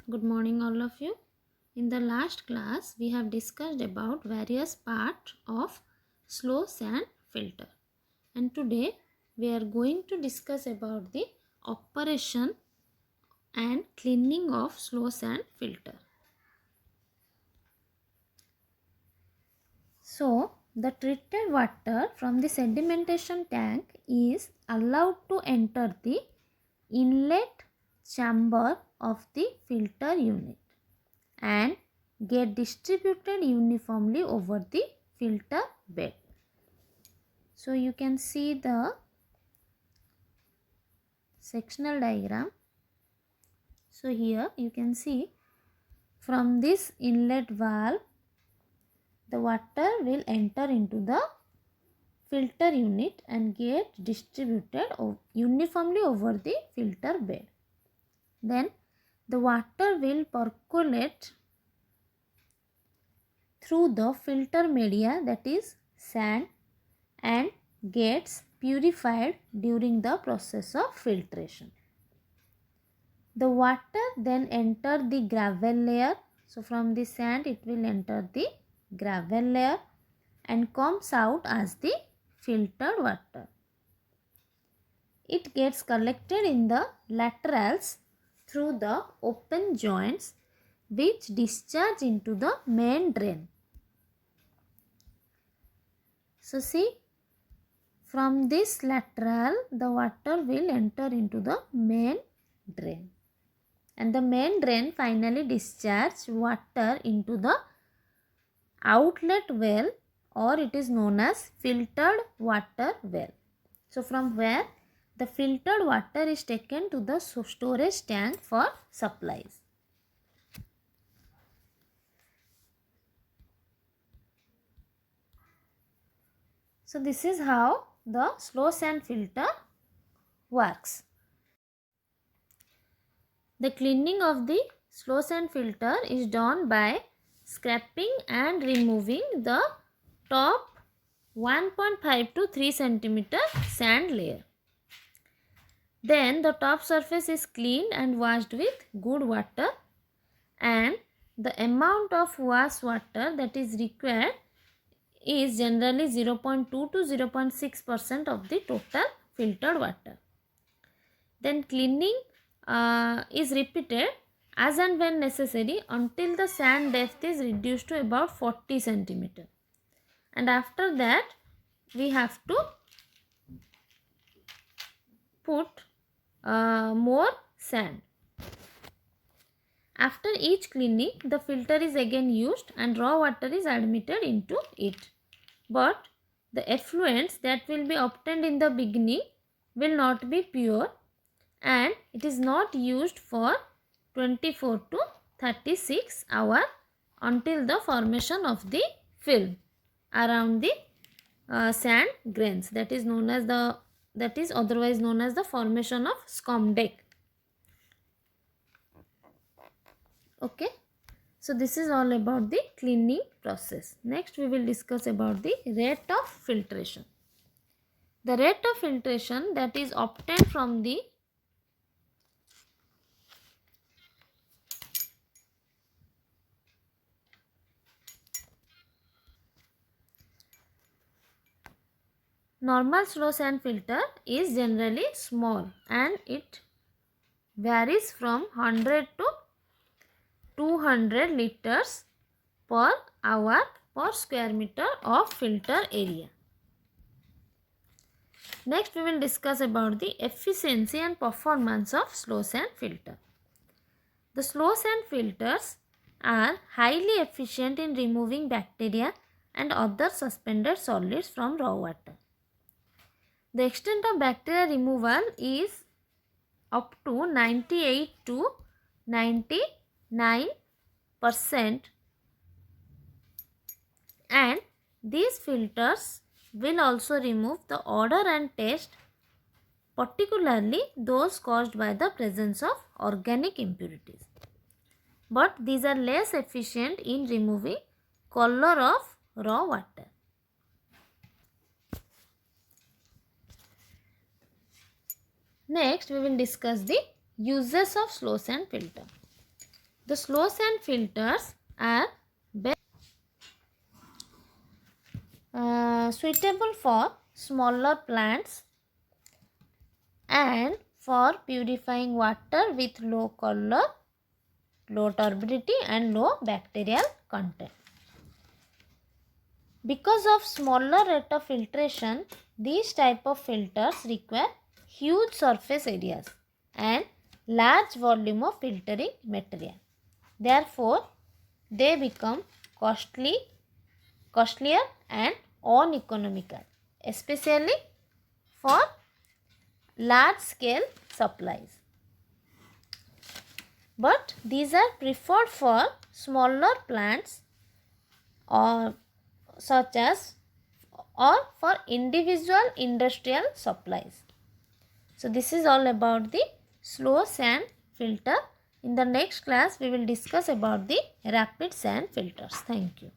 Good morning all of you. In the last class we have discussed about various parts of slow sand filter, and today we are going to discuss about the operation and cleaning of slow sand filter. So the treated water from the sedimentation tank is allowed to enter the inlet chamber of the filter unit and get distributed uniformly over the filter bed. So you can see the sectional diagram. So here you can see from this inlet valve the water will enter into the filter unit and get distributed uniformly over the filter bed. Then the water will percolate through the filter media, that is sand, and gets purified during the process of filtration. The water then enter the gravel layer. So from the sand it will enter the gravel layer and comes out as the filtered water. It gets collected in the laterals through the open joints which discharge into the main drain. So see, from this lateral the water will enter into the main drain, and the main drain finally discharge water into the outlet well, or it is known as filtered water well. So from where the filtered water is taken to the storage tank for supplies. So this is how the slow sand filter works. The cleaning of the slow sand filter is done by scraping and removing the top 1.5 to 3 cm sand layer. Then the top surface is cleaned and washed with good water, and the amount of wash water that is required is generally 0.2 to 0.6% of the total filtered water. Then cleaning is repeated as and when necessary until the sand depth is reduced to about 40 cm, and after that we have to put more sand. After each cleaning, the filter is again used and raw water is admitted into it. But the effluents that will be obtained in the beginning will not be pure, and it is not used for 24 to 36 hours until the formation of the film around the sand grains, that is otherwise known as the formation of scum deck. Okay, so this is all about the cleaning process. Next we will discuss about the rate of filtration. The rate of filtration that is obtained from the normal slow sand filter is generally small, and it varies from 100 to 200 liters per hour per square meter of filter area. Next we will discuss about the efficiency and performance of slow sand filter. The slow sand filters are highly efficient in removing bacteria and other suspended solids from raw water. The extent of bacteria removal is up to 98 to 99%, and these filters will also remove the odor and taste, particularly those caused by the presence of organic impurities. But these are less efficient in removing color of raw water. Next we will discuss the uses of slow sand filter. The slow sand filters are suitable for smaller plants and for purifying water with low color, low turbidity and low bacterial content. Because of smaller rate of filtration, these type of filters require huge surface areas and large volume of filtering material. Therefore, they become costlier and uneconomical, especially for large scale supplies. But these are preferred for smaller plants or such as or for individual industrial supplies. So this is all about the slow sand filter. In the next class we will discuss about the rapid sand filters. Thank you.